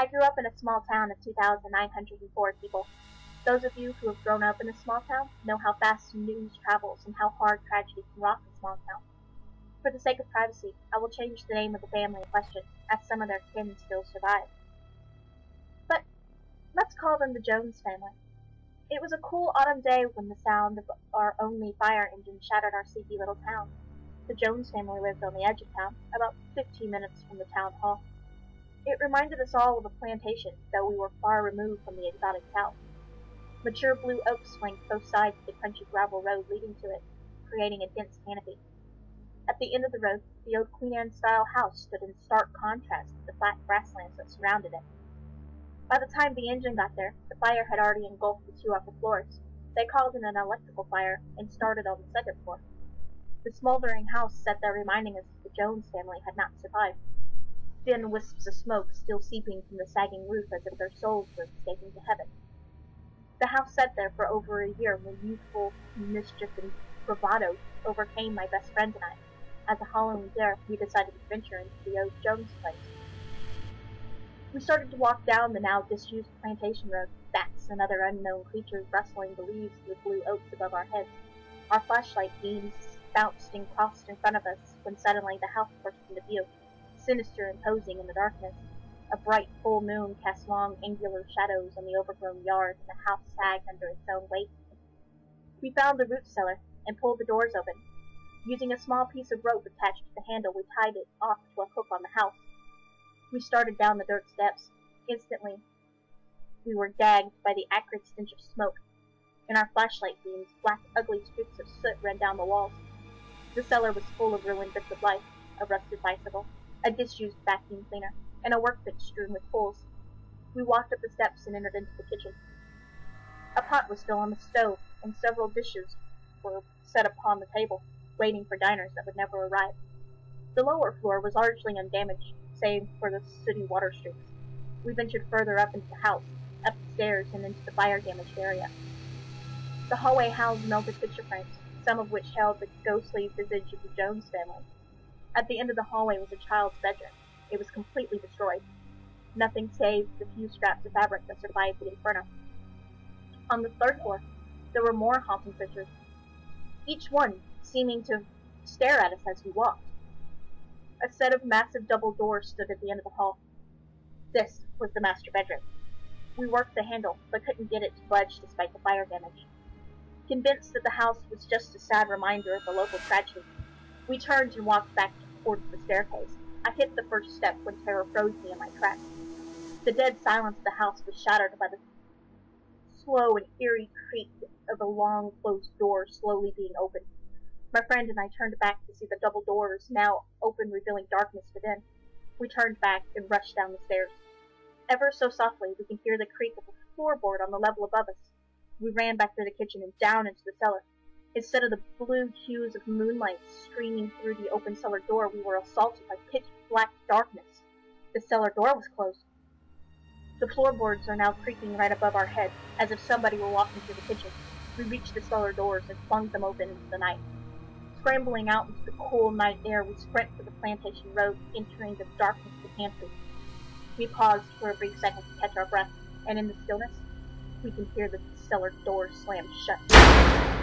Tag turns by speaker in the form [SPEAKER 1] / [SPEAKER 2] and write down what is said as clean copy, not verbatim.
[SPEAKER 1] grew up in a small town of 2,904 people. Those of you who have grown up in a small town know how fast news travels and how hard tragedy can rock a small town. For the sake of privacy, I will change the name of the family in question, as some of their kin still survive. But let's call them the Jones family. It was a cool autumn day when the sound of our only fire engine shattered our sleepy little town. The Jones family lived on the edge of town, about 15 minutes from the town hall. It reminded us all of a plantation, though we were far removed from the exotic south. Mature blue oaks flanked both sides of the crunchy gravel road leading to it, creating a dense canopy. At the end of the road, the old Queen Anne-style house stood in stark contrast to the flat grasslands that surrounded it. By the time the engine got there, the fire had already engulfed the two upper floors. They called it an electrical fire and started on the second floor. The smoldering house sat there reminding us that the Jones family had not survived. Thin wisps of smoke still seeping from the sagging roof as if their souls were escaping to heaven. The house sat there for over a year when youthful mischief and bravado overcame my best friend and I. As a Halloween dare, we decided to venture into the old Jones place. We started to walk down the now disused plantation road, bats and other unknown creatures rustling the leaves of the blue oaks above our heads. Our flashlight beams bounced and crossed in front of us when suddenly the house burst into view, sinister and posing in the darkness. A bright full moon cast long angular shadows on the overgrown yard, and the house sagged under its own weight. We found the root cellar and pulled the doors open. Using a small piece of rope attached to the handle, we tied it off to a hook on the house. We started down the dirt steps. Instantly, we were gagged by the acrid stench of smoke. In our flashlight beams, black, ugly streaks of soot ran down the walls. The cellar was full of ruined bits of life, a rusted bicycle, a disused vacuum cleaner, and a workbench strewn with tools. We walked up the steps and entered into the kitchen. A pot was still on the stove, and several dishes were set upon the table, waiting for diners that would never arrive. The lower floor was largely undamaged, save for the sooty water streaks. We ventured further up into the house, up the stairs and into the fire-damaged area. The hallway housed melted picture frames, some of which held the ghostly visage of the Jones family. At the end of the hallway was a child's bedroom. It was completely destroyed. Nothing save the few scraps of fabric that survived the inferno. On the third floor, there were more haunting pictures, each one seeming to stare at us as we walked. A set of massive double doors stood at the end of the hall. This was the master bedroom. We worked the handle, but couldn't get it to budge despite the fire damage. Convinced that the house was just a sad reminder of the local tragedy, we turned and walked back towards the staircase. I hit the first step when terror froze me in my tracks. The dead silence of the house was shattered by the slow and eerie creak of a long closed door slowly being opened. My friend and I turned back to see the double doors now open, revealing darkness within. We turned back and rushed down the stairs. Ever so softly, we could hear the creak of a floorboard on the level above us. We ran back through the kitchen and down into the cellar. Instead of the blue hues of moonlight streaming through the open cellar door, we were assaulted by pitch-black darkness. The cellar door was closed. The floorboards are now creaking right above our heads, as if somebody were walking through the kitchen. We reached the cellar doors and flung them open into the night. Scrambling out into the cool night air, we sprint for the plantation road, entering the darkness of the pantry. We paused for a brief second to catch our breath, and in the stillness, we can hear the cellar doors slam shut.